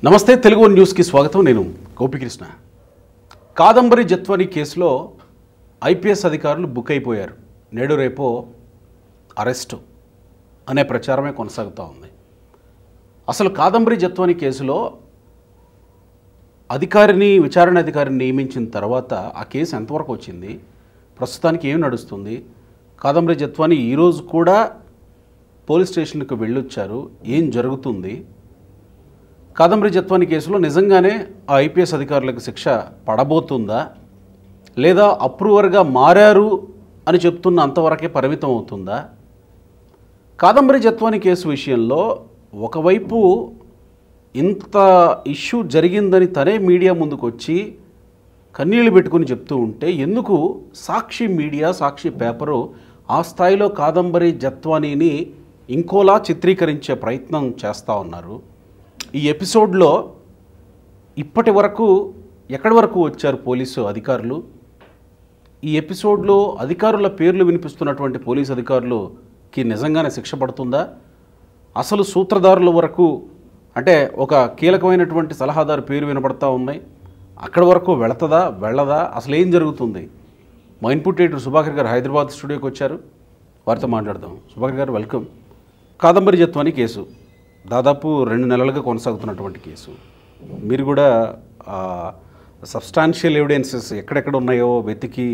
నమస్తే తెలుగు న్యూస్కి స్వాగతం. నేను గోపికృష్ణ. కాదంబరి జత్వాని కేసులో ఐపీఎస్ అధికారులు బుక్ అయిపోయారు. నేడు రేపో అరెస్టు అనే ప్రచారమే కొనసాగుతూ ఉంది. అసలు కాదంబరి జత్వాని కేసులో విచారణ అధికారిని నియమించిన తర్వాత ఆ కేసు ఎంతవరకు వచ్చింది, ప్రస్తుతానికి ఏం నడుస్తుంది, కాదంబరి జత్వాని ఈరోజు కూడా పోలీస్ స్టేషన్కి వెళ్ళొచ్చారు, ఏం జరుగుతుంది, కాదంబరి జత్వాని కేసులో నిజంగానే ఆ ఐపీఎస్ అధికారులకు శిక్ష పడబోతుందా లేదా అప్రూవర్గా మారారు అని చెప్తున్న అంతవరకే పరిమితం అవుతుందా? కాదంబరి జత్వాని కేసు విషయంలో ఒకవైపు ఇంత ఇష్యూ జరిగిందని తనే మీడియా ముందుకు వచ్చి కన్నీళ్లు పెట్టుకుని చెప్తూ ఉంటే ఎందుకు సాక్షి మీడియా, సాక్షి పేపరు ఆ స్థాయిలో కాదంబరి జత్వానీని ఇంకోలా చిత్రీకరించే ప్రయత్నం చేస్తూ ఉన్నారు? ఈ ఎపిసోడ్లో ఇప్పటి వరకు ఎక్కడి వరకు వచ్చారు పోలీసు అధికారులు? ఈ ఎపిసోడ్లో అధికారుల పేర్లు వినిపిస్తున్నటువంటి పోలీసు అధికారులకి నిజంగానే శిక్ష పడుతుందా? అసలు సూత్రధారుల వరకు, అంటే ఒక కీలకమైనటువంటి సలహాదారు పేరు వినపడతా ఉన్నాయి, అక్కడి వరకు వెళ్ళదా? అసలు ఏం జరుగుతుంది? మా ఇన్పుట్ ఎడిటర్ సుభాకర్ గారు హైదరాబాద్ స్టూడియోకి వచ్చారు, వారితో మాట్లాడదాం. సుభాకర్ గారు, వెల్కమ్. కాదంబరి జత్వాని కేసు దాదాపు 2 నెలలుగా కొనసాగుతున్నటువంటి కేసు. మీరు కూడా సబ్స్టాన్షియల్ ఎవిడెన్సెస్ ఎక్కడెక్కడ ఉన్నాయో వెతికి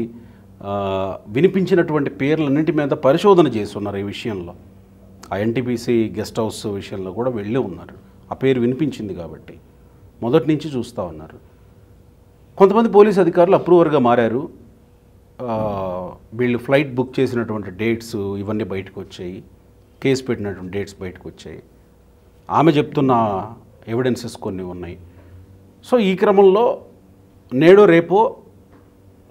వినిపించినటువంటి పేర్లన్నింటి మీద పరిశోధన చేస్తున్నారు. ఈ విషయంలో ఆ ఎన్టీపీసీ గెస్ట్ హౌస్ విషయంలో కూడా వెళ్ళి ఉన్నారు. ఆ పేరు వినిపించింది కాబట్టి మొదటి నుంచి చూస్తూ ఉన్నారు. కొంతమంది పోలీసు అధికారులు అప్రూవర్గా మారారు. వీళ్ళు ఫ్లైట్ బుక్ చేసినటువంటి డేట్స్ ఇవన్నీ బయటకు వచ్చాయి, కేసు పెట్టినటువంటి డేట్స్ బయటకు వచ్చాయి, ఆమె చెప్తున్న ఎవిడెన్సెస్ కొన్ని ఉన్నాయి. సో ఈ క్రమంలో నేడో రేపో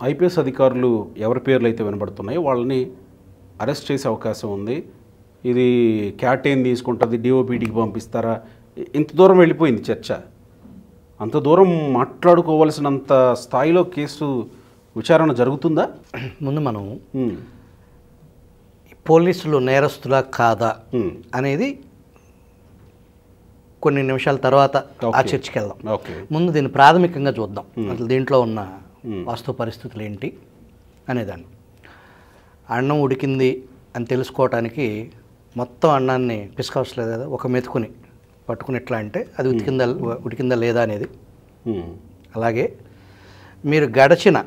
ఐపీఎస్ అధికారులు ఎవరి పేర్లు అయితే వినబడుతున్నాయో వాళ్ళని అరెస్ట్ చేసే అవకాశం ఉంది. ఇది క్యాట్ ఏం తీసుకుంటుంది, డిఓపీటీకి పంపిస్తారా, ఇంత దూరం వెళ్ళిపోయింది చర్చ. అంత దూరం మాట్లాడుకోవాల్సినంత స్థాయిలో కేసు విచారణ జరుగుతుందా? ముందు మనం పోలీసులు నేరస్తులా కాదా అనేది కొన్ని నిమిషాల తర్వాత ఆ చర్చకి వెళ్దాం. ముందు దీన్ని ప్రాథమికంగా చూద్దాం, అసలు దీంట్లో ఉన్న వాస్తవ పరిస్థితులు ఏంటి అనేదాన్ని. అన్నం ఉడికింది అని తెలుసుకోవటానికి మొత్తం అన్నాన్ని పిసుకవసలేదు కదా, ఒక మెతుకుని పట్టుకుని ఎట్లా అంటే అది ఉడికిందా లేదా అనేది. అలాగే మీరు గడిచిన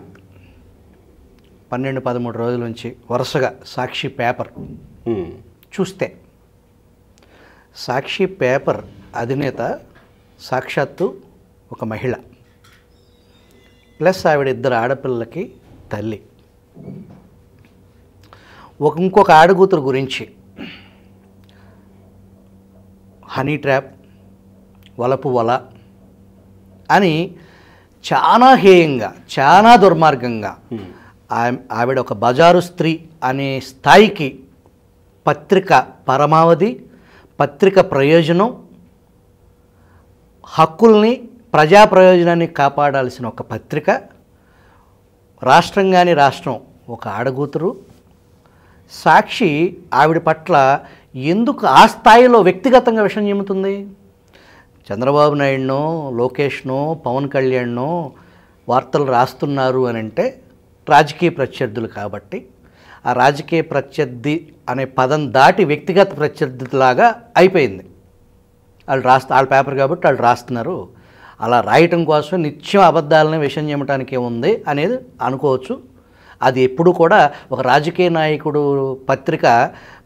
12-13 రోజుల నుంచి వరుసగా సాక్షి పేపర్ చూస్తే, సాక్షి పేపర్ అధినేత సాక్షాత్తు ఒక మహిళ, ప్లస్ ఆవిడ 2 ఆడపిల్లలకి తల్లి. ఇంకొక ఆడకూతురు గురించి హనీ ట్రాప్, వలపు వల అని చాలా హేయంగా, చాలా దుర్మార్గంగా ఆవిడ ఒక బజారు స్త్రీ అనే స్థాయికి పత్రిక పరమావధి, పత్రిక ప్రయోజనం, హక్కుల్ని, ప్రజా ప్రయోజనాన్ని కాపాడాల్సిన ఒక పత్రిక, రాష్ట్రంగాని రాష్ట్రం ఒక ఆడగూతురు, సాక్షి ఆవిడ పట్ల ఎందుకు ఆ స్థాయిలో వ్యక్తిగతంగా విషయం చెబుతుంది? చంద్రబాబు నాయుడునో, లోకేష్నో, పవన్ కళ్యాణ్నో వార్తలు రాస్తున్నారు అని అంటే రాజకీయ ప్రత్యర్థులు కాబట్టి, ఆ రాజకీయ ప్రత్యర్థి అనే పదం దాటి వ్యక్తిగత ప్రత్యర్థిలాగా అయిపోయింది. వాళ్ళ పేపర్ కాబట్టి వాళ్ళు రాస్తున్నారు, అలా రాయటం కోసం నిత్యం అబద్ధాలని విషయం చేయటానికి ఏముంది అనేది అనుకోవచ్చు. అది ఎప్పుడు కూడా ఒక రాజకీయ నాయకుడు పత్రిక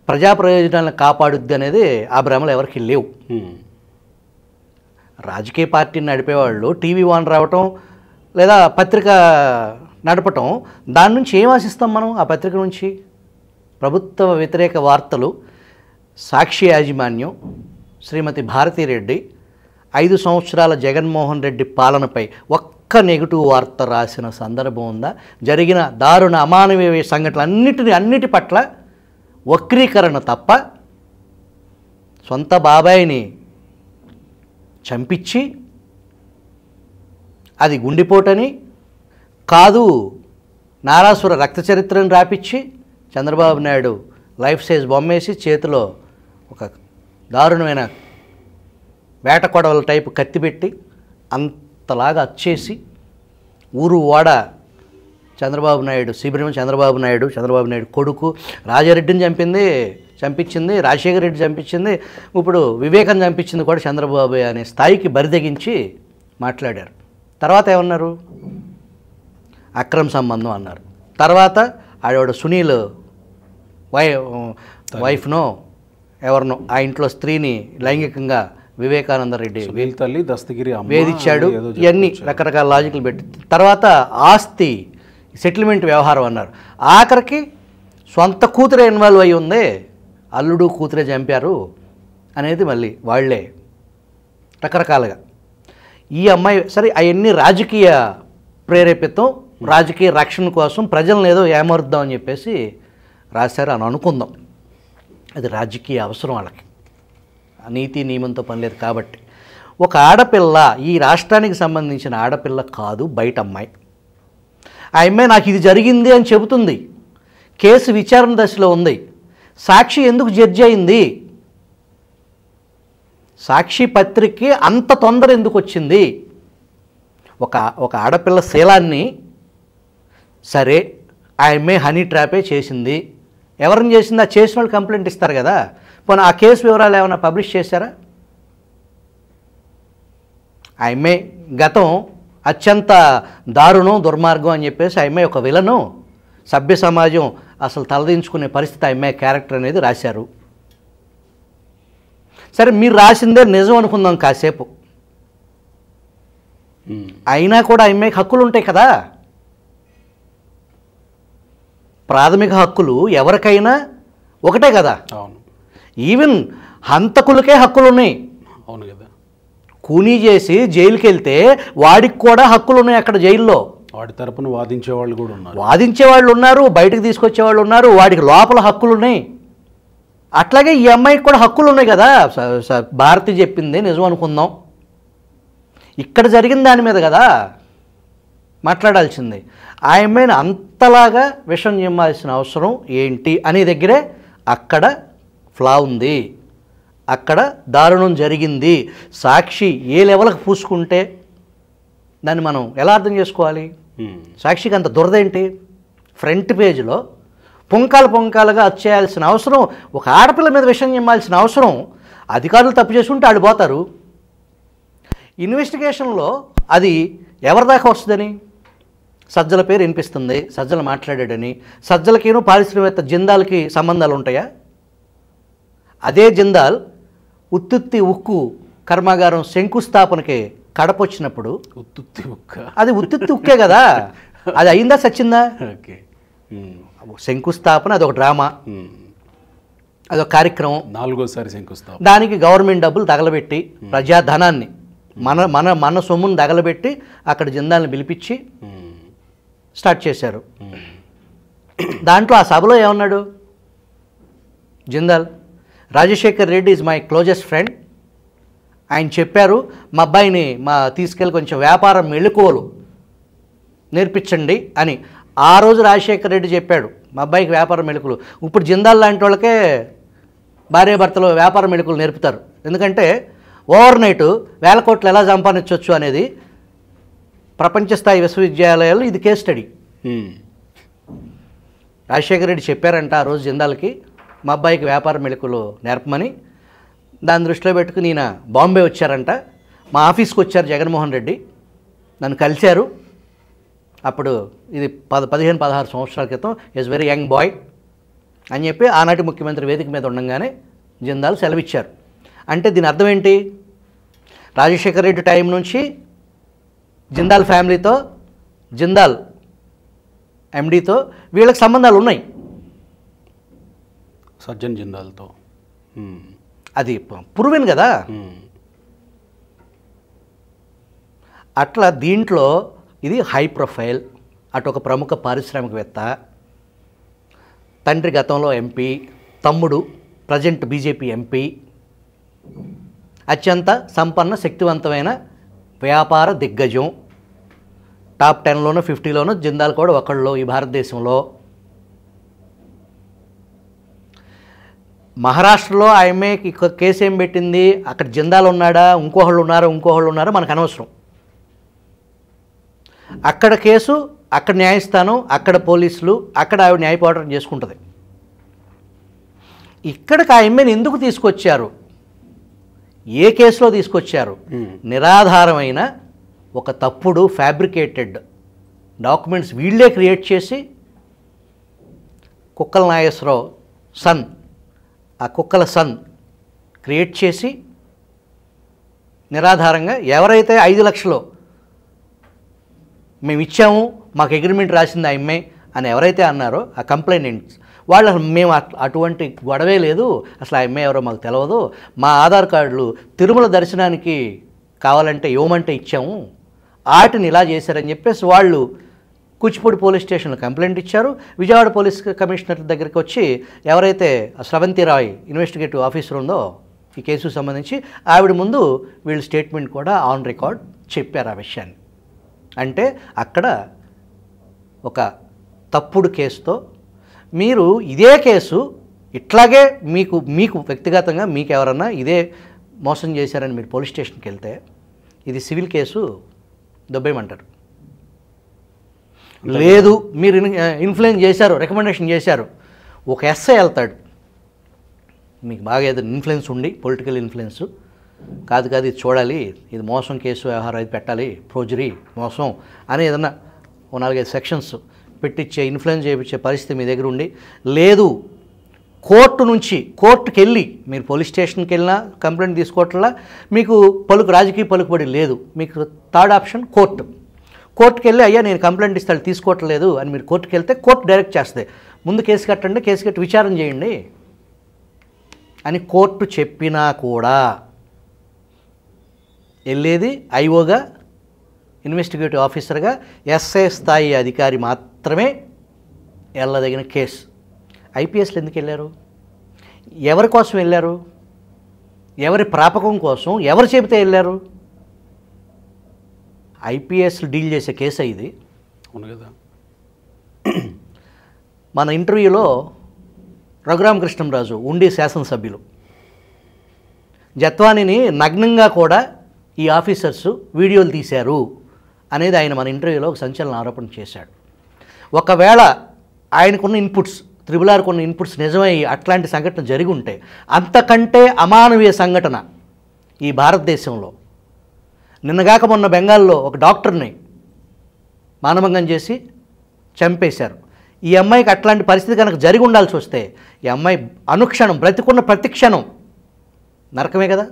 ప్రజా ప్రయోజనాలను కాపాడుద్ది అనేది ఆ భ్రమలు ఎవరికి లేవు. రాజకీయ పార్టీని నడిపేవాళ్ళు టీవీ వన్ రావటం లేదా పత్రిక నడపటం, దాని నుంచి ఏం ఆశిస్తాం మనం? ఆ పత్రిక నుంచి ప్రభుత్వ వ్యతిరేక వార్తలు, సాక్షి యాజమాన్యం శ్రీమతి భారతీరెడ్డి 5 సంవత్సరాల జగన్మోహన్ రెడ్డి పాలనపై ఒక్క నెగిటివ్ వార్త రాసిన సందర్భం ఉందా? జరిగిన దారుణ అమానవీయ సంఘటనలు అన్నిటి పట్ల వక్రీకరణ తప్ప, సొంత బాబాయిని చంపించి అది గుండెపోటని కాదు, నారాసుర రక్త చరిత్రను రాపిచ్చి చంద్రబాబు నాయుడు లైఫ్ సైజ్ బొమ్మేసి చేతిలో ఒక దారుణమైన వేట కొడవల టైపు కత్తి పెట్టి అంతలాగా అచ్చేసి ఊరు వాడ చంద్రబాబు నాయుడు శిబిరం చంద్రబాబు నాయుడు కొడుకు రాజారెడ్డిని చంపించింది, రాజశేఖర రెడ్డి చంపించింది, ఇప్పుడు వివేకం చంపించింది కూడా చంద్రబాబు అనే స్థాయికి బరిదెగించి మాట్లాడారు. తర్వాత ఏమన్నారు? అక్రమ సంబంధం అన్నారు. తర్వాత ఆడవాడు సునీల్ వైఫ్నో ఎవరినో ఆ ఇంట్లో స్త్రీని లైంగికంగా వివేకానంద రెడ్డి తల్లి దస్తగిరి వేధించాడు. ఇవన్నీ రకరకాల లాజిక్లు పెట్టి తర్వాత ఆస్తి సెటిల్మెంట్ వ్యవహారం అన్నారు. ఆఖరికి సొంత కూతురే ఇన్వాల్వ్ అయి ఉంది, అల్లుడు కూతురే చంపారు అనేది మళ్ళీ వాళ్ళే రకరకాలుగా. ఈ అమ్మాయి సరే అవన్నీ రాజకీయ ప్రేరేపితం, రాజకీయ రక్షణ కోసం ప్రజలను ఏదో ఏమరుద్దామని చెప్పేసి రాశారు అని అనుకుందాం. అది రాజకీయ అవసరం వాళ్ళకి, నీతి నియమంతో పని లేదు కాబట్టి. ఒక ఆడపిల్ల, ఈ రాష్ట్రానికి సంబంధించిన ఆడపిల్ల కాదు, బయట అమ్మాయి. ఆ అమ్మాయి నాకు ఇది జరిగింది అని చెబుతుంది. కేసు విచారణ దశలో ఉంది. సాక్షి ఎందుకు జడ్జి అయింది? సాక్షి పత్రికకి అంత తొందర ఎందుకు వచ్చింది? ఒక ఆడపిల్ల శీలాన్ని సరే ఆ అమ్మాయి హనీ ట్రాపే చేసింది, ఎవరిని చేసింది? ఆ చేసిన వాళ్ళు కంప్లైంట్ ఇస్తారు కదా. పోనీ ఆ కేసు వివరాలు ఏమైనా పబ్లిష్ చేశారా? ఆ అమ్మాయి గతం అత్యంత దారుణం, దుర్మార్గం అని చెప్పేసి ఆ అమ్మాయి ఒక విలను, సభ్య సమాజం అసలు తలదించుకునే పరిస్థితి ఆ అమ్మాయి క్యారెక్టర్ అనేది రాశారు. సరే మీరు రాసిందే నిజం అనుకుందాం కాసేపు, అయినా కూడా ఆ అమ్మాయికి హక్కులు ఉంటాయి కదా. ప్రాథమిక హక్కులు ఎవరికైనా ఒకటే కదా. అవును, ఈవెన్ హంతకులకే హక్కులు ఉన్నాయి. అవును కదా. కూనీ చేసి జైలుకి వెళ్తే వాడికి కూడా హక్కులు ఉన్నాయి అక్కడ జైల్లో. వాడి తరపున వాదించే వాళ్ళు కూడా ఉన్నారు, వాదించే వాళ్ళు ఉన్నారు, బయటకు తీసుకొచ్చే వాళ్ళు ఉన్నారు, వాడికి లోపల హక్కులు ఉన్నాయి. అట్లాగే ఈ అమ్మాయికి కూడా హక్కులు ఉన్నాయి కదా. భారతి చెప్పింది నిజం అనుకుందాం, ఇక్కడ జరిగిన దాని మీద కదా మాట్లాడాల్సింది. ఆ అమ్మాయిని అంతలాగా విషం చిమ్మాల్సిన అవసరం ఏంటి అనే దగ్గరే అక్కడ ఫ్లా ఉంది, అక్కడ దారుణం జరిగింది. సాక్షి ఏ లెవెల్కి పూసుకుంటే దాన్ని మనం ఎలా అర్థం చేసుకోవాలి? సాక్షికి అంత దురదేంటి? ఫ్రంట్ పేజీలో పుంకాలుగా వచ్చేయాల్సిన అవసరం, ఒక ఆడపిల్ల మీద విషయం చిమ్మాల్సిన అవసరం అధికారులు తప్పు చేసుకుంటే వాళ్ళు పోతారు. ఇన్వెస్టిగేషన్లో అది ఎవరి దాకా వస్తుందని? సజ్జల పేరు వినిపిస్తుంది, సజ్జల మాట్లాడాడని. సజ్జలకేను పారిశ్రామికవేత్త జిందాల్కి సంబంధాలు ఉంటాయా? అదే జిందాల్ ఉత్తుత్తి ఉక్కు కర్మాగారం శంకుస్థాపనకి కడప వచ్చినప్పుడు అది ఉత్తుత్తి ఉక్కే కదా. అది అయిందా సచ్చిందా? శంకుస్థాపన అదొక డ్రామా, అదొక కార్యక్రమం, 4వ శంకుస్థాపన. దానికి గవర్నమెంట్ డబ్బులు తగలబెట్టి ప్రజాధనాన్ని మన సొమ్మును తగలబెట్టి అక్కడ జిందాల్ని పిలిపించి స్టార్ట్ చేశారు. దాంట్లో ఆ సభలో ఏమన్నాడు Jindal? Rajasekhar Reddy is my closest friend. ఆయన చెప్పారు మా అబ్బాయిని తీసుకెళ్ళి కొంచెం వ్యాపారం మెళుకువలు నేర్పించండి అని. ఆ రోజు రాజశేఖర్ రెడ్డి చెప్పాడు మా అబ్బాయికి వ్యాపారం మెళుకులు. ఇప్పుడు జిందాల్ లాంటి వాళ్ళకే భార్యాభర్తలు వ్యాపారం మెళుకులు నేర్పుతారు. ఎందుకంటే ఓవర్ నైట్ వేల కోట్లు ఎలా సంపాదించవచ్చు అనేది ప్రపంచ స్థాయి విశ్వవిద్యాలయాలు ఇది కేస్ స్టడీ. రాజశేఖర రెడ్డి చెప్పారంట ఆ రోజు జిందాల్కి మా అబ్బాయికి వ్యాపార మెళకువలు నేర్పమని. దాన్ని దృష్టిలో పెట్టుకుని ఈయన బాంబే వచ్చారంట. మా ఆఫీస్కి వచ్చారు జగన్మోహన్ రెడ్డి, నన్ను కలిశారు. అప్పుడు ఇది 15-16 సంవత్సరాల క్రితం, ఈజ్ వెరీ యంగ్ బాయ్ అని చెప్పి ఆనాటి ముఖ్యమంత్రి వేదిక మీద ఉండగానే జిందాల్ సెలవిచ్చారు. అంటే దీని అర్థం ఏంటి? రాజశేఖర రెడ్డి టైం నుంచి జిందాల్ ఫ్యామిలీతో, జిందాల్ ఎండీతో వీళ్ళకి సంబంధాలు ఉన్నాయి, సజ్జన్ జిందాల్తో. అది ప్రూవెన్ కదా. అట్లా దీంట్లో ఇది హై ప్రొఫైల్. అటు ఒక ప్రముఖ పారిశ్రామికవేత్త, తండ్రి గతంలో ఎంపీ, తమ్ముడు ప్రజెంట్ బీజేపీ ఎంపీ, అత్యంత సంపన్న శక్తివంతమైన వ్యాపార దిగ్గజం. టాప్ 10లోనో 50లోనో జిందాల్ కూడా ఒకళ్ళు ఈ భారతదేశంలో. మహారాష్ట్రలో ఆ అమ్మాయికి కేసు ఏం పెట్టింది, అక్కడ జిందాలు ఉన్నాడా, ఇంకోహళ్ళు ఉన్నారా మనకు అనవసరం. అక్కడ కేసు, అక్కడ న్యాయస్థానం, అక్కడ పోలీసులు, అక్కడ ఆవిడ న్యాయ పోరాటం చేసుకుంటుంది. ఇక్కడికి ఆ అమ్మాయిని ఎందుకు తీసుకొచ్చారు, ఏ కేసులో తీసుకొచ్చారు? నిరాధారమైన ఒక తప్పుడు ఫ్యాబ్రికేటెడ్ డాక్యుమెంట్స్ వీళ్ళే క్రియేట్ చేసి కుక్కల నాగేశ్వరరావు సన్, ఆ కుక్కల సన్ క్రియేట్ చేసి నిరాధారంగా ఎవరైతే 5 లక్షలు మేము ఇచ్చాము, మాకు అగ్రిమెంట్ రాసింది ఆ అమ్మాయి అని ఎవరైతే అన్నారో ఆ కంప్లైంట్స్ వాళ్ళు, మేము అటువంటి గొడవే లేదు, అసలు ఆ అమ్మాయి ఎవరో మాకు తెలియదు, మా ఆధార్ కార్డులు తిరుమల దర్శనానికి కావాలంటే ఇవ్వమంటే ఇచ్చాము, వాటిని ఇలా చేశారని చెప్పేసి వాళ్ళు కూచిపూడి పోలీస్ స్టేషన్లో కంప్లైంట్ ఇచ్చారు. విజయవాడ పోలీస్ కమిషనర్ దగ్గరికి వచ్చి ఎవరైతే స్రవంతి రాయ్ ఇన్వెస్టిగేటివ్ ఆఫీసర్ ఉందో ఈ కేసుకు సంబంధించి ఆవిడ ముందు వీళ్ళు స్టేట్మెంట్ కూడా ఆన్ రికార్డ్ చెప్పారు ఆ విషయాన్ని. అంటే అక్కడ ఒక తప్పుడు కేసుతో మీరు ఇదే కేసు ఇట్లాగే మీకు వ్యక్తిగతంగా మీకు ఎవరన్నా ఇదే మోసం చేశారని మీరు పోలీస్ స్టేషన్కి వెళ్తే ఇది సివిల్ కేసు దొబ్బేయమంటారు. లేదు మీరు ఇన్ఫ్లుయెన్స్ చేశారు, రికమెండేషన్ చేశారు, ఒక ఎస్ఐ వెళ్తాడు, మీకు బాగా ఏదైనా ఇన్ఫ్లుయెన్స్ ఉండి పొలిటికల్ ఇన్ఫ్లుయెన్స్ కాదు ఇది చూడాలి, ఇది మోసం కేసు వ్యవహారం, ఇది పెట్టాలి, ఫోర్జరీ మోసం అని ఏదన్నా 4-5 సెక్షన్స్ పెట్టించే ఇన్ఫ్లుయెన్స్ చేయించే పరిస్థితి మీ దగ్గర ఉండి, లేదు కోర్టుకి వెళ్ళి మీరు పోలీస్ స్టేషన్కి వెళ్ళినా కంప్లైంట్ తీసుకోవట్లా, మీకు రాజకీయ పలుకుబడి లేదు, మీకు థర్డ్ ఆప్షన్ కోర్టుకి వెళ్ళి అయ్యా నేను కంప్లైంట్ ఇస్తాను తీసుకోవట్లేదు అని మీరు కోర్టుకి వెళ్తే కోర్టు డైరెక్ట్ చేస్తుంది, ముందు కేసు కట్టండి, కేసు కట్టి విచారణ చేయండి అని కోర్టు చెప్పినా కూడా వెళ్ళేది ఐఓగా, ఇన్వెస్టిగేటివ్ ఆఫీసర్గా ఎస్ఐ స్థాయి అధికారి మాత్రమే వెళ్ళదగిన కేసు. ఐపీఎస్లు ఎందుకు వెళ్ళారు, ఎవరి కోసం వెళ్ళారు, ఎవరి ప్రాపకం కోసం, ఎవరు చెబితే వెళ్ళారు? ఐపీఎస్లు డీల్ చేసే కేసు ఇది. అవును కదా. మన ఇంటర్వ్యూలో రఘురామకృష్ణంరాజు ఉండి శాసనసభ్యులు జత్వానిని నగ్నంగా కూడా ఈ ఆఫీసర్స్ వీడియోలు తీశారు అనేది ఆయన మన ఇంటర్వ్యూలో ఒక సంచలన ఆరోపణ చేశాడు. ఒకవేళ ఆయనకున్న ఇన్పుట్స్, త్రిబుల్-ఆర్ కొన్న ఇన్పుట్స్ నిజమై అట్లాంటి సంఘటన జరిగి ఉంటే అంతకంటే అమానవీయ సంఘటన ఈ భారతదేశంలో నిన్నగాక మొన్న బెంగాల్లో ఒక డాక్టర్ని మానభంగం చేసి చంపేశారు. ఈ అమ్మాయికి అట్లాంటి పరిస్థితి కనుక జరిగి ఉండాల్సి వస్తే ఈ అమ్మాయి అనుక్షణం బ్రతికున్న ప్రతి క్షణం నరకమే కదా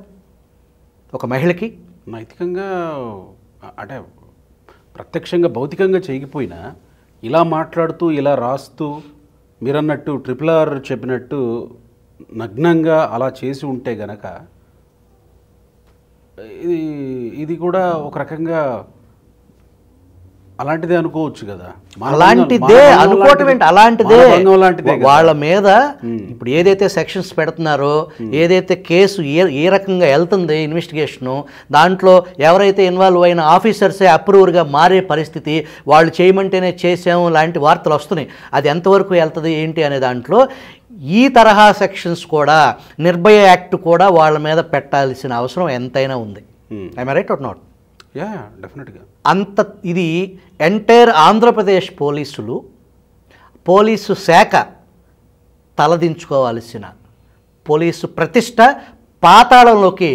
ఒక మహిళకి. నైతికంగా అంటే ప్రత్యక్షంగా భౌతికంగా చేయకపోయినా ఇలా మాట్లాడుతూ ఇలా రాస్తూ మీరన్నట్టు ట్రిపుల్-ఆర్ చెప్పినట్టు నగ్నంగా అలా చేసి ఉంటే గనక ఇది కూడా ఒక రకంగా అలాంటిదే అనుకోవచ్చు కదా. అలాంటిదే అనుకోవటం ఏంటి, అలాంటిదే వాళ్ళ మీద ఇప్పుడు ఏదైతే సెక్షన్స్ పెడుతున్నారో, ఏదైతే కేసు ఏ రకంగా వెళ్తుంది ఇన్వెస్టిగేషను, దాంట్లో ఎవరైతే ఇన్వాల్వ్ అయిన ఆఫీసర్సే అప్రూవర్గా మారే పరిస్థితి, వాళ్ళు చేయమంటేనే చేసాము లాంటి వార్తలు వస్తున్నాయి. అది ఎంతవరకు వెళ్తుంది ఏంటి అనే దాంట్లో ఈ తరహా సెక్షన్స్ కూడా, నిర్భయ యాక్ట్ కూడా వాళ్ళ మీద పెట్టాల్సిన అవసరం ఎంతైనా ఉంది. I am right are not? Yeah, డెఫినెట్గా. అంత ఇది ఎంటైర్ ఆంధ్రప్రదేశ్ పోలీసు శాఖ తలదించుకోవాల్సిన, పోలీసు ప్రతిష్ట పాతాళంలోకి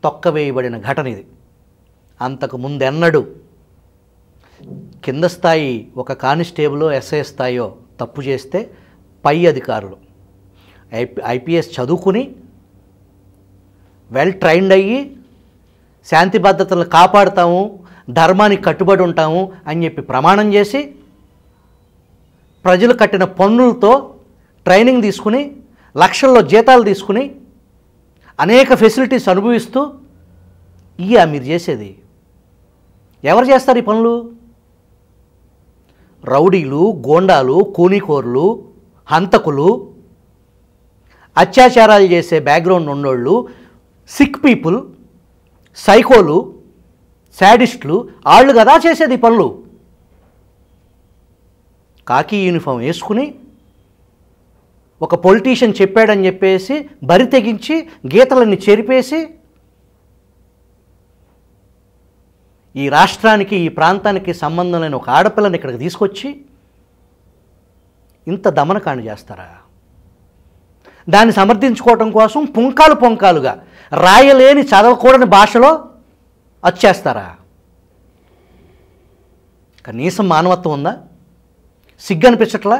తొక్కవేయబడిన ఘటన ఇది. అంతకు ముందెన్నడూ కింద స్థాయి ఒక కానిస్టేబుల్, ఎస్ఐ స్థాయో తప్పు చేస్తే పై అధికారులు ఐపీఎస్ చదువుకుని వెల్ ట్రైన్డ్ అయ్యి శాంతి భద్రతలను కాపాడుతాము, ధర్మానికి కట్టుబడి ఉంటాము అని చెప్పి ప్రమాణం చేసి ప్రజలు కట్టిన పన్నులతో ట్రైనింగ్ తీసుకుని లక్షల్లో జీతాలు తీసుకుని అనేక ఫెసిలిటీస్ అనుభవిస్తూ మీరు చేసేది. ఎవరు చేస్తారు ఈ పనులు? రౌడీలు, గోండాలు, కూనీకోర్లు, హంతకులు, అత్యాచారాలు చేసే బ్యాక్గ్రౌండ్ ఉన్నోళ్ళు, సిక్ పీపుల్, సైకోలు, శాడిస్టులు, వాళ్ళు కదా చేసేది ఈ పనులు. కాకి యూనిఫామ్ వేసుకుని ఒక పొలిటీషియన్ చెప్పాడని చెప్పేసి బరి తెగించి గీతలన్నీ చెరిపేసి ఈ రాష్ట్రానికి ఈ ప్రాంతానికి సంబంధం లేని ఒక ఆడపిల్లని ఇక్కడికి తీసుకొచ్చి ఇంత దమనకాండ చేస్తారా? దాన్ని సమర్థించుకోవటం కోసం పుంకాలుగా రాయలేని చదవకూడని భాషలో వచ్చేస్తారా? కనీసం మానవత్వం ఉందా? సిగ్గు అనిపించట్లా?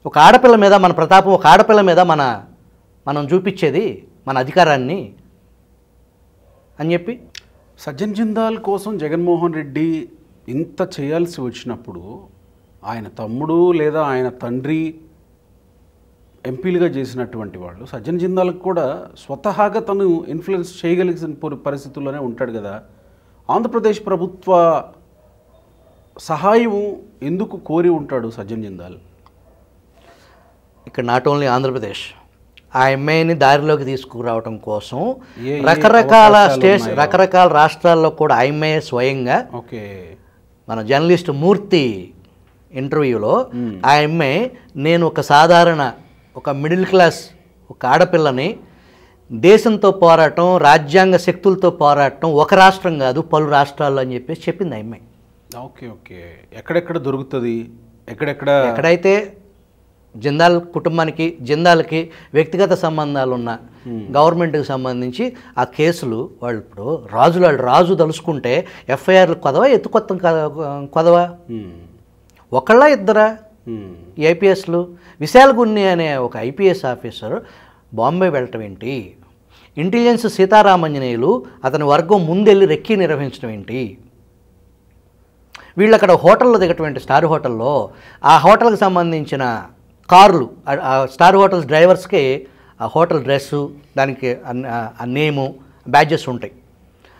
ఒక ఆడపిల్ల మీద మన ప్రతాపం, ఒక ఆడపిల్ల మీద మనం చూపించేది మన అధికారాన్ని అని చెప్పి. సజ్జన్ జిందాల్ కోసం జగన్మోహన్ రెడ్డి ఇంత చేయాల్సి వచ్చినప్పుడు ఆయన తమ్ముడు లేదా ఆయన తండ్రి ఎంపీలుగా చేసినటువంటి వాళ్ళు సజ్జన్ జిందాల్కి కూడా స్వతహాగా తను ఇన్ఫ్లుయెన్స్ చేయగలిగిన పరిస్థితుల్లోనే ఉంటాడు కదా. ఆంధ్రప్రదేశ్ ప్రభుత్వ సహాయం ఎందుకు కోరి ఉంటాడు సజ్జన్ జిందాల్? ఇక్కడ నాట్ ఓన్లీ ఆంధ్రప్రదేశ్, ఆ అమ్మాయిని దారిలోకి తీసుకురావడం కోసం ఏ రకరకాల రాష్ట్రాల్లో కూడా ఆ అమ్మాయి స్వయంగా ఓకే మన జర్నలిస్ట్ మూర్తి ఇంటర్వ్యూలో ఆ అమ్మాయి నేను ఒక సాధారణ ఒక మిడిల్ క్లాస్ ఒక ఆడపిల్లని దేశంతో పోరాటం రాజ్యాంగ శక్తులతో పోరాటం ఒక రాష్ట్రం కాదు పలు రాష్ట్రాల్లో అని చెప్పేసి చెప్పింది ఆ అమ్మాయి. ఓకే ఓకే ఎక్కడెక్కడ దొరుకుతుంది, ఎక్కడైతే జిందాల్ కుటుంబానికి జిందాల్కి వ్యక్తిగత సంబంధాలు ఉన్న గవర్నమెంట్కి సంబంధించి ఆ కేసులు వాళ్ళు ఇప్పుడు రాజు తలుసుకుంటే ఎఫ్ఐఆర్లు కొదవా ఎత్తుకొత్తం కొదవా? ఒకళ్ళ ఇద్దరా ఈ ఐపీఎస్లు? విశాల్ గున్ని అనే ఒక ఐపీఎస్ ఆఫీసర్ బాంబే వెళ్ళటం ఏంటి? ఇంటెలిజెన్స్ సీతారామంజనేయులు అతని వర్గం ముందెళ్ళి రెక్కి నిర్వహించడం ఏంటి? వీళ్ళు అక్కడ హోటల్లో దిగటువంటి స్టార్ హోటల్లో ఆ హోటల్కి సంబంధించిన కార్లు, ఆ స్టార్ హోటల్స్ డ్రైవర్స్కి ఆ హోటల్ డ్రెస్సు, దానికి ఆ నేము, బ్యాడ్జెస్ ఉంటాయి.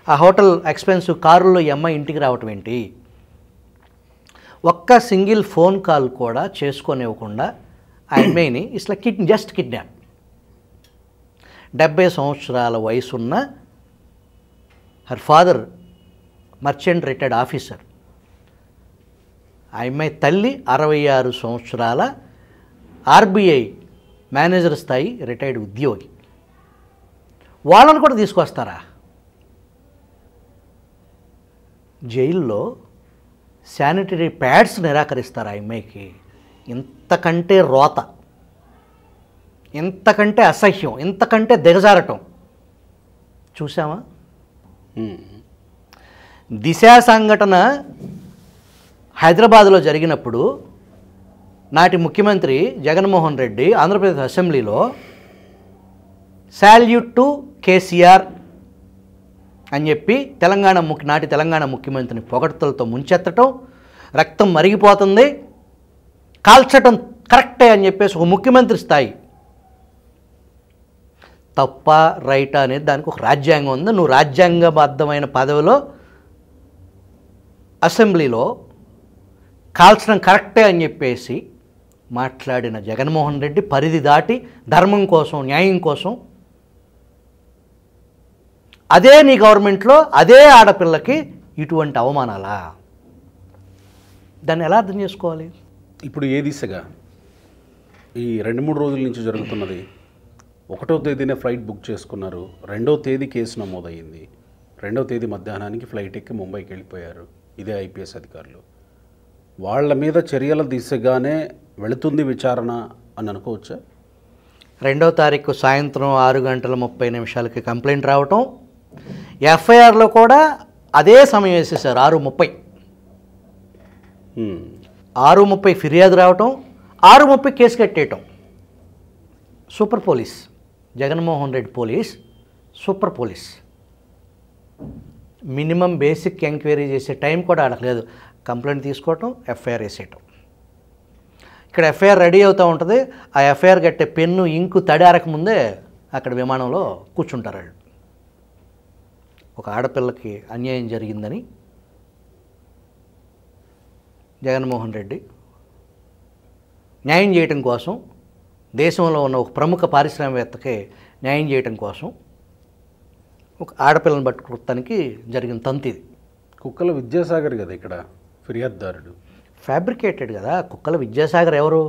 ఆ హోటల్ ఎక్స్పెన్సివ్ కారులో ఈ అమ్మాయి ఇంటికి రావటం ఏంటి? ఒక్క సింగిల్ ఫోన్ కాల్ కూడా చేసుకొనివ్వకుండా ఆ అమ్మాయిని ఇట్లా జస్ట్ కిడ్నాప్. 70 సంవత్సరాల వయసున్న her father merchant retired officer, ఆ అమ్మాయి తల్లి 66 సంవత్సరాల ఆర్బీఐ మేనేజర్ స్థాయి రిటైర్డ్ ఉద్యోగి. వాళ్ళని కూడా తీసుకొస్తారా? జైల్లో శానిటరీ ప్యాడ్స్ నిరాకరిస్తారా ఆ అమ్మాయికి? ఇంతకంటే రోత, ఇంతకంటే అసహ్యం, ఇంతకంటే దిగజారటం చూసామా? దిశ సంఘటన హైదరాబాద్లో జరిగినప్పుడు నాటి ముఖ్యమంత్రి జగన్మోహన్ రెడ్డి ఆంధ్రప్రదేశ్ అసెంబ్లీలో శాల్యూట్ టు కేసీఆర్ అని చెప్పి నాటి తెలంగాణ ముఖ్యమంత్రిని పొగడ్తలతో ముంచెత్తటం, రక్తం మరిగిపోతుంది, కాల్చటం కరెక్టే అని చెప్పేసి ఒక ముఖ్యమంత్రి స్థాయి. తప్ప రైటా అనేది దానికి ఒక రాజ్యాంగం ఉంది. నువ్వు రాజ్యాంగబద్ధమైన పదవిలో అసెంబ్లీలో కాల్చడం కరెక్టే అని చెప్పేసి మాట్లాడిన జగన్మోహన్ రెడ్డి పరిధి దాటి ధర్మం కోసం, న్యాయం కోసం అదే నీ గవర్నమెంట్లో అదే ఆడపిల్లకి ఇటువంటి అవమానాలా? దాన్ని ఎలా అర్థం చేసుకోవాలి? ఇప్పుడు ఏ దిశగా ఈ 2-3 రోజుల నుంచి జరుగుతున్నది? 1వ తేదీనే ఫ్లైట్ బుక్ చేసుకున్నారు, 2వ తేదీ కేసు నమోదయ్యింది, 2వ తేదీ మధ్యాహ్నానికి ఫ్లైట్ ఎక్కి ముంబైకి వెళ్ళిపోయారు ఇదే ఐపీఎస్ అధికారులు. వాళ్ళ మీద చర్యల దిశగానే వెళుతుంది విచారణ అని అనుకోవచ్చా? 2వ తారీఖు సాయంత్రం 6:30 కంప్లైంట్ రావటం, ఎఫ్ఐఆర్లో కూడా అదే సమయం వేసేసారు 6:30. 6:30 ఫిర్యాదు రావటం, 6:30 కేసు కట్టేయటం. Super police, Jaganmohan Reddy police super police. Minimum basic enquiry చేసే టైం కూడా అడగలేదు. కంప్లైంట్ తీసుకోవటం, ఎఫ్ఐఆర్ వేసేయటం. ఇక్కడ ఎఫ్ఐఆర్ రెడీ అవుతూ ఉంటుంది. ఆ ఎఫ్ఐఆర్ కట్టే పెన్ను ఇంకు తడారక ముందే అక్కడ విమానంలో కూర్చుంటారు వాళ్ళు. ఒక ఆడపిల్లకి అన్యాయం జరిగిందని జగన్మోహన్ రెడ్డి న్యాయం చేయటం కోసం, దేశంలో ఉన్న ఒక ప్రముఖ పారిశ్రామికవేత్తకి న్యాయం చేయటం కోసం ఒక ఆడపిల్లని పట్టుకోవటానికి జరిగిన తంతు ఇది. కుక్కల విద్యాసాగర్ కదా ఇక్కడ ఫిర్యాదుదారుడు. ఫ్యాబ్రికేటెడ్ కదా. కుక్కల విద్యాసాగర్ ఎవరు?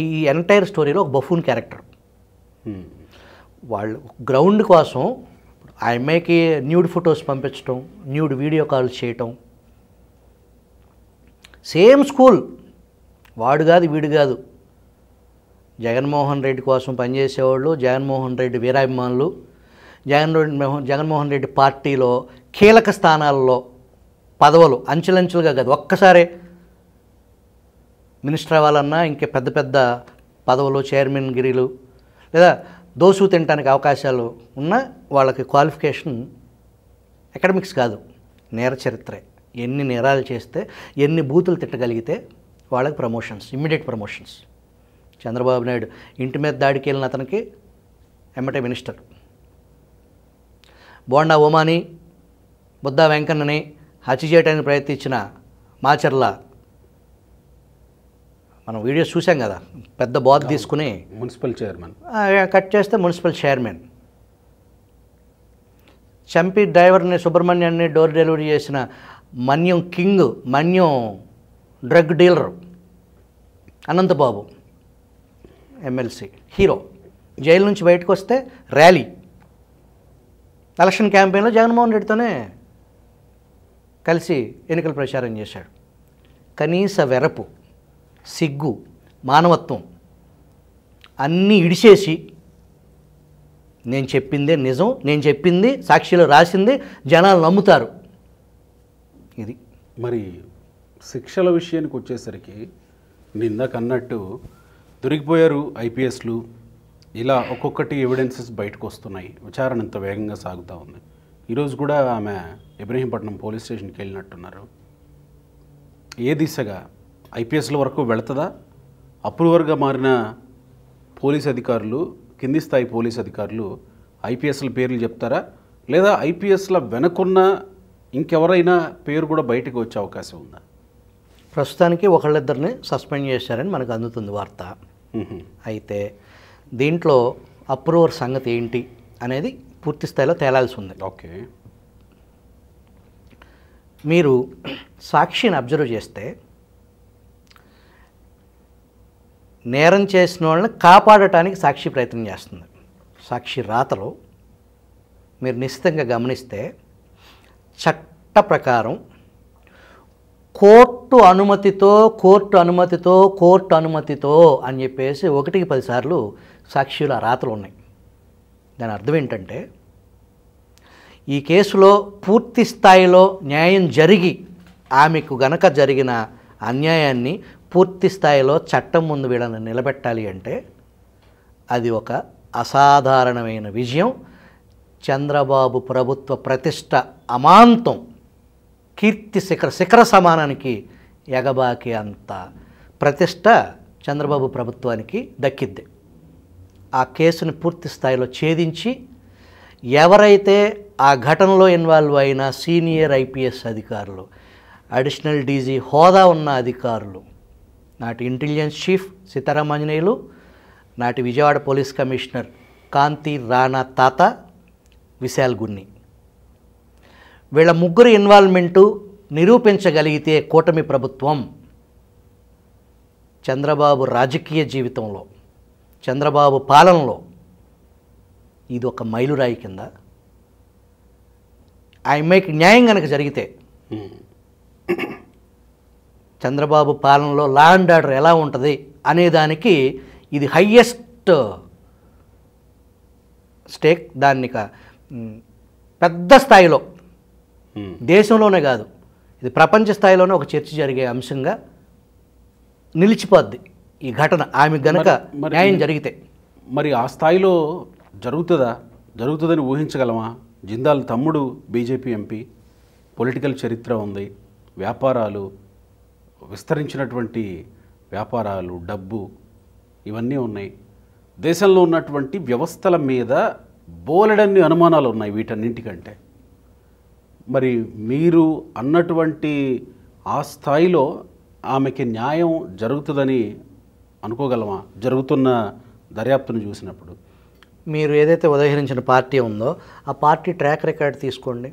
ఈ ఎంటైర్ స్టోరీలో ఒక బఫూన్ క్యారెక్టర్. హ్మ్. వాళ్ళు గ్రౌండ్ కోసం ఆ అమ్మాయికి న్యూడ్ ఫొటోస్ పంపించడం, న్యూడ్ వీడియో కాల్స్ చేయటం. సేమ్ స్కూల్, వాడు కాదు వీడు కాదు, జగన్మోహన్ రెడ్డి కోసం పనిచేసేవాళ్ళు, జగన్మోహన్ రెడ్డి వీరాభిమానులు, జగన్మోహన్ రెడ్డి పార్టీలో కీలక స్థానాల్లో పదవులు అంచెలంచెలుగా కాదు, ఒక్కసారే మినిస్టర్ అవ్వాలన్నా ఇంకే పెద్ద పెద్ద పదవులు, చైర్మన్ గిరీలు, లేదా దోసు తినడానికి అవకాశాలు ఉన్న వాళ్ళకి క్వాలిఫికేషన్ అకాడమిక్స్ కాదు, నేర చరిత్రే. ఎన్ని నేరాలు చేస్తే, ఎన్ని బూతులు తిట్టగలిగితే వాళ్ళకి promotions, immediate promotions. Chandrababu Naidu ఇంటి మీద దాడికి వెళ్ళిన అతనికి ఎమ్మటే మినిస్టర్. బోండా ఉమాని, బుద్దా వెంకన్నని హత్య చేయడానికి ప్రయత్నించిన మాచర్ల, మనం వీడియోస్ చూసాం కదా, పెద్ద బాత్ తీసుకుని మున్సిపల్ చైర్మన్ కట్ చేస్తే మున్సిపల్ చైర్మన్. చంపి డ్రైవర్ని సుబ్రహ్మణ్యాన్ని డోర్ డెలివరీ చేసిన Manyam king, Manyam drug dealer Anantababu MLC hero jail నుంచి బయటకు వస్తే ర్యాలీ, ఎలక్షన్ క్యాంపెయిన్లో జగన్మోహన్ రెడ్డితోనే కలిసి ఎన్నికల ప్రచారం చేశాడు. కనీస వెరపు, సిగ్గు, మానవత్వం అన్నీ ఇడిచేసి నేను చెప్పిందే నిజం, నేను చెప్పింది సాక్షిలో రాసింది జనాలు నమ్ముతారు. ఇది మరి శిక్షల విషయానికి వచ్చేసరికి నిందాక అన్నట్టు దొరికిపోయారు ఐపీఎస్లు, ఇలా ఒక్కొక్కటి ఎవిడెన్సెస్ బయటకు వస్తున్నాయి, విచారణ ఇంత వేగంగా సాగుతూ ఉంది. ఈరోజు కూడా ఆమె ఇబ్రహీంపట్నం పోలీస్ స్టేషన్కి వెళ్ళినట్టున్నారు. ఏ దిశగా ఐపీఎస్ల వరకు వెళుతుందా? అప్రూవర్గా మారిన పోలీస్ అధికారులు, కింది స్థాయి పోలీస్ అధికారులు ఐపీఎస్ల పేర్లు చెప్తారా, లేదా ఐపీఎస్ల వెనకున్న ఇంకెవరైనా పేరు కూడా బయటకు వచ్చే అవకాశం ఉందా? ప్రస్తుతానికి ఒకళ్ళిద్దరిని సస్పెండ్ చేశారని మనకు అందుతుంది వార్త. అయితే దీంట్లో అప్రూవర్ సంగతి ఏంటి అనేది పూర్తి స్థాయిలో తేలాల్సి ఉంది. ఓకే, మీరు సాక్షిని అబ్జర్వ్ చేస్తే నేరం చేసిన వాళ్ళని కాపాడటానికి సాక్షి ప్రయత్నం చేస్తుంది. సాక్షి రాతలో మీరు నిశ్చితంగా గమనిస్తే చట్ట ప్రకారం కోర్టు అనుమతితో అని చెప్పేసి 1కి 10 సార్లు సాక్షిలో రాతలు ఉన్నాయి. దాని అర్థం ఏంటంటే ఈ కేసులో పూర్తి స్థాయిలో న్యాయం జరిగి ఆమెకు గనక జరిగిన అన్యాయాన్ని పూర్తి స్థాయిలో చట్టం ముందు వీళ్ళని నిలబెట్టాలి అంటే అది ఒక అసాధారణమైన విజయం. చంద్రబాబు ప్రభుత్వ ప్రతిష్ట అమాంతం, కీర్తి శిఖర సమానానికి ఎగబాకి అంత ప్రతిష్ట చంద్రబాబు ప్రభుత్వానికి దక్కిద్ది. ఆ కేసుని పూర్తి స్థాయిలో ఛేదించి ఎవరైతే ఆ ఘటనలో ఇన్వాల్వ్ అయిన సీనియర్ ఐపీఎస్ అధికారులు, అడిషనల్ డీజీ హోదా ఉన్న అధికారులు, నాటి ఇంటెలిజెన్స్ చీఫ్ సీతారామాంజనేయులు, నాటి విజయవాడ పోలీస్ కమిషనర్ కాంతి రాణా తాత, విశాల్ గున్ని, వీళ్ళ ముగ్గురు ఇన్వాల్వ్మెంటు నిరూపించగలిగితే కూటమి ప్రభుత్వం చంద్రబాబు రాజకీయ జీవితంలో, చంద్రబాబు పాలనలో ఇది ఒక మైలురాయి కింద. ఆ అమ్మాయికి న్యాయం కనుక జరిగితే చంద్రబాబు పాలనలో లా అండ్ ఆర్డర్ ఎలా ఉంటుంది అనేదానికి ఇది హయ్యెస్ట్ స్టేక్. దాన్ని పెద్ద స్థాయిలో, దేశంలోనే కాదు ఇది ప్రపంచ స్థాయిలోనే ఒక చర్చ జరిగే అంశంగా నిలిచిపోద్ది ఈ ఘటన, ఆమె గనక న్యాయం జరిగితే. మరి ఆ స్థాయిలో జరుగుతుందని ఊహించగలమా? జిందాల్ తమ్ముడు బీజేపీ ఎంపీ, పొలిటికల్ చరిత్ర ఉంది, వ్యాపారాలు, విస్తరించినటువంటి వ్యాపారాలు, డబ్బు, ఇవన్నీ ఉన్నాయి. దేశంలో ఉన్నటువంటి వ్యవస్థల మీద బోలెడన్ని అనుమానాలు ఉన్నాయి వీటన్నింటికంటే. మరి మీరు అన్నటువంటి ఆ స్థాయిలో ఆమెకి న్యాయం జరుగుతుందని అనుకోగలమా జరుగుతున్న దర్యాప్తును చూసినప్పుడు? మీరు ఏదైతే ఉదహరించిన పార్టీ ఉందో ఆ పార్టీ ట్రాక్ రికార్డ్ తీసుకోండి.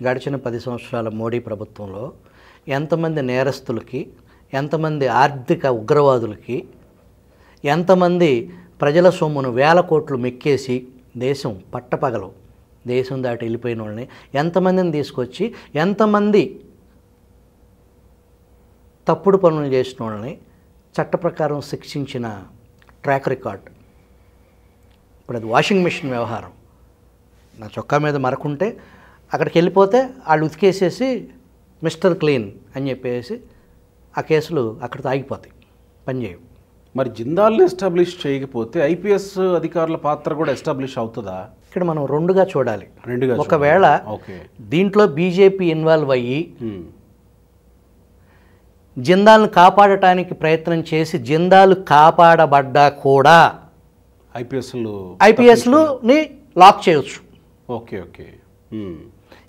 గడిచిన 10 సంవత్సరాల మోడీ ప్రభుత్వంలో ఎంతమంది నేరస్తులకి ఎంతమంది ఆర్థిక ఉగ్రవాదులకి, ఎంతమంది ప్రజల సొమ్మును వేల కోట్లు మెక్కేసి దేశం పట్టపగలు దేశం దాటి వెళ్ళిపోయిన వాళ్ళని ఎంతమందిని తీసుకొచ్చి, ఎంతమంది తప్పుడు పనులు చేసిన వాళ్ళని చట్ట ప్రకారం శిక్షించిన ట్రాక్ రికార్డ్. ఇప్పుడు అది వాషింగ్ మెషిన్ వ్యవహారం. నా చొక్కా మీద మరకుంటే అక్కడికి వెళ్ళిపోతే వాళ్ళు ఉతికేసేసి మిస్టర్ క్లీన్ అని చెప్పేసి ఆ కేసులు అక్కడితో ఆగిపోతాయి, పనిచేయవు. మరి జిందాల్ని ఎస్టాబ్లిష్ చేయకపోతే ఐపీఎస్ అధికారుల పాత్ర కూడా ఎస్టాబ్లిష్ అవుతుందా? ఇక్కడ మనం రెండుగా చూడాలి. రెండుగా ఒకవేళ ఓకే దీంట్లో బీజేపీ ఇన్వాల్వ్ అయ్యి జిందాల్ని కాపాడటానికి ప్రయత్నం చేసి జిందాల్ కాపాడబడ్డా కూడా ఐపీఎస్లుని లాక్ చేయవచ్చు. Okay okay.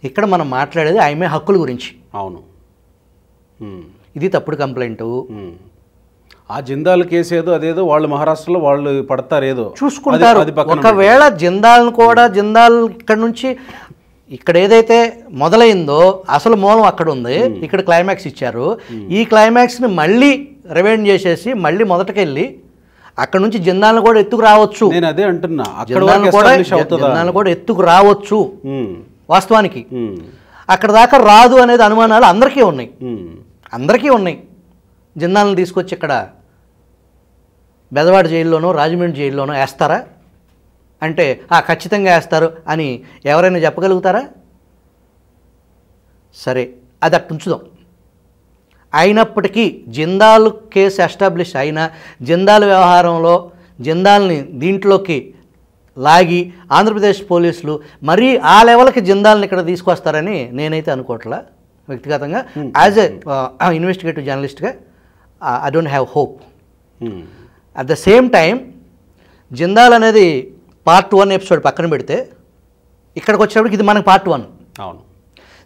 ఇక్కడ మనం మాట్లాడేది ఆమె హక్కుల గురించి. అవును, ఇది తప్పుడు కంప్లైంటు. ఆ జిందాల్ కేసు ఏదో అదేదో వాళ్ళు మహారాష్ట్రలో వాళ్ళు పడతారు ఏదో చూసుకుంటారు. ఒకవేళ జిందాల్ని కూడా జిందాల్ ఇక్కడ నుంచి ఇక్కడ ఏదైతే మొదలైందో అసలు మూలం అక్కడ ఉంది, ఇక్కడ క్లైమాక్స్ ఇచ్చారు. ఈ క్లైమాక్స్ని మళ్ళీ రివైండ్ చేసేసి మళ్ళీ మొదటికెళ్ళి అక్కడ నుంచి జిందాల్ని కూడా ఎత్తుకు రావచ్చు. నేను అదే అంటున్నా, జిందాల్ని కూడా ఎత్తుకు రావచ్చు. వాస్తవానికి అక్కడ దాకా రాదు అనేది అనుమానాలు అందరికీ ఉన్నాయి. జిందాల్ని తీసుకొచ్చి ఇక్కడ బెదవాడ జైల్లోనో రాజమండ్రి జైల్లోనో వేస్తారా అంటే ఖచ్చితంగా వేస్తారు అని ఎవరైనా చెప్పగలుగుతారా? సరే, అది అట్టు ఉంచుదాం. అయినప్పటికీ జిందాల్ కేసు ఎస్టాబ్లిష్ అయినా జిందాల్ వ్యవహారంలో జిందాల్ని దీంట్లోకి లాగి ఆంధ్రప్రదేశ్ పోలీసులు మరీ ఆ లెవెల్కి జిందాల్ని ఇక్కడ తీసుకొస్తారని నేనైతే అనుకోవట్లా. వ్యక్తిగతంగా యాజ్ ఎ ఇన్వెస్టిగేటివ్ జర్నలిస్ట్గా I don't have hope. At the same time Jindal అనేది పార్ట్ 1 ఎపిసోడ్ పక్కన పెడితే ఇక్కడికి వచ్చేటప్పటికి ఇది మనకు పార్ట్ 1. అవును,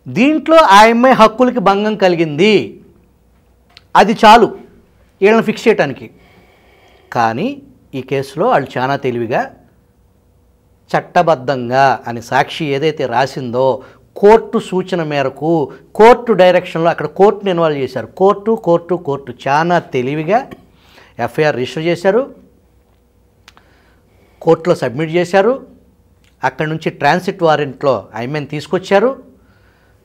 దీంట్లో ఆ అమ్మాయి హక్కులకి భంగం కలిగింది, అది చాలు వీళ్ళని ఫిక్స్ చేయడానికి. కానీ ఈ కేసులో వాళ్ళు చాలా తెలివిగా చట్టబద్ధంగా అని సాక్షి ఏదైతే రాసిందో కోర్టు సూచన మేరకు కోర్టు డైరెక్షన్లో అక్కడ కోర్టుని ఇన్వాల్వ్ చేశారు. కోర్టు చాలా తెలివిగా ఎఫ్ఐఆర్ రిజిస్టర్ చేశారు, కోర్టులో సబ్మిట్ చేశారు. అక్కడి నుంచి ట్రాన్సిట్ వారెంట్లో ఐమెన్ తీసుకొచ్చారు,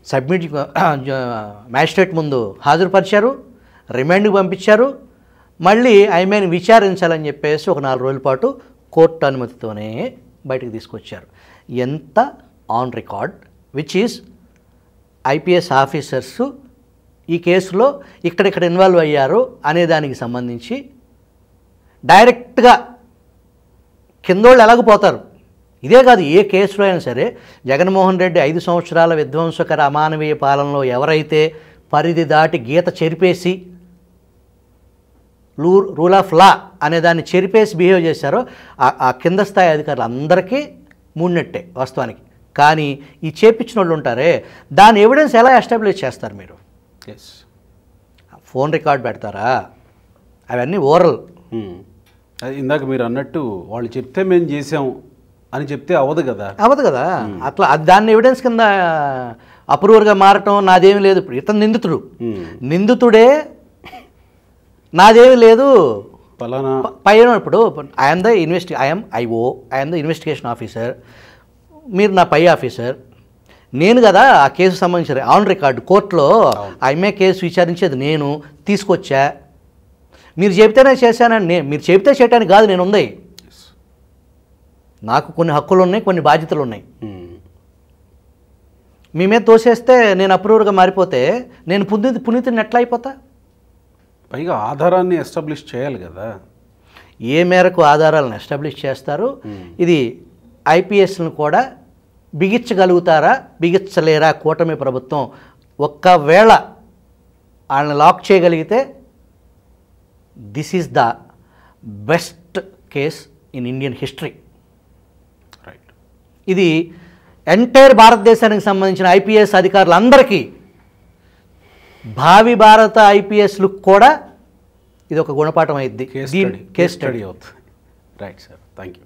సబ్మిట్ మ్యాజిస్ట్రేట్ ముందు హాజరుపరిచారు, రిమాండ్కి పంపించారు. మళ్ళీ ఐమెన్ విచారించాలని చెప్పేసి ఒక 4 రోజుల పాటు కోర్టు అనుమతితోనే బయటకు తీసుకొచ్చారు. ఎంత on record which is IPS officers ఈ కేసులో ఇక్కడిక్కడ ఇన్వాల్వ్ అయ్యారు అనే దానికి సంబంధించి డైరెక్ట్గా కిందోళ్ళు ఎలాగపోతారు. ఇదే కాదు, ఏ కేసులో అయినా సరే జగన్మోహన్ రెడ్డి 5 సంవత్సరాల విధ్వంసకర అమానవీయ పాలనలో ఎవరైతే పరిధి దాటి గీత చెరిపేసి రూల్ ఆఫ్ లా అనే దాన్ని చెరిపేసి బిహేవ్ చేశారో ఆ కింద స్థాయి అధికారులు అందరికీ మూడినట్టే వాస్తవానికి. కానీ ఈ చేపించిన వాళ్ళు ఉంటారే, దాని ఎవిడెన్స్ ఎలా ఎస్టాబ్లిష్ చేస్తారు మీరు? ఫోన్ రికార్డ్ పెడతారా? అవన్నీ ఓరల్. ఇందాక మీరు అన్నట్టు వాళ్ళు చెప్తే మేము చేసాం అని చెప్తే అవ్వదు కదా. అట్లా దాన్ని ఎవిడెన్స్ కింద అప్రూవర్గా మారటం నాదేమీ లేదు. ఇప్పుడు ఇతను నిందితుడే నాదేమీ లేదు పైన. ఇప్పుడు ఐఎమ్ ద ఇన్వెస్టిగేషన్ ఆఫీసర్, మీరు నా పై ఆఫీసర్. నేను కదా ఆ కేసు సంబంధించిన ఆన్ రికార్డు కోర్టులో ఐఎంఏ కేసు విచారించేది నేను తీసుకొచ్చా. మీరు చెబితేనే చేశానని, మీరు చెబితే చేయడానికి కాదు నేను ఉంది. నాకు కొన్ని హక్కులు ఉన్నాయి, కొన్ని బాధ్యతలు ఉన్నాయి. మీ మీద తోసేస్తే నేను అప్రూవర్గా మారిపోతే నేను పునీతుని ఎట్లా అయిపోతా? పైగా ఆధారాన్ని ఎస్టాబ్లిష్ చేయాలి కదా. ఏ మేరకు ఆధారాలను ఎస్టాబ్లిష్ చేస్తారు? ఇది ఐపీఎస్ను కూడా బిగించగలుగుతారా, బిగించలేరా కూటమి ప్రభుత్వం? ఒక్కవేళ వాళ్ళని లాక్ చేయగలిగితే this is the best case in Indian history. Right. ఇది ఎంటైర్ భారతదేశానికి సంబంధించిన ఐపీఎస్ అధికారులందరికీ, భావి భారత ఐపీఎస్లు కూడా ఇది ఒక గుణపాఠం అయింది. కేస్ స్టడీ అవుతుంది. Right sir, thank you.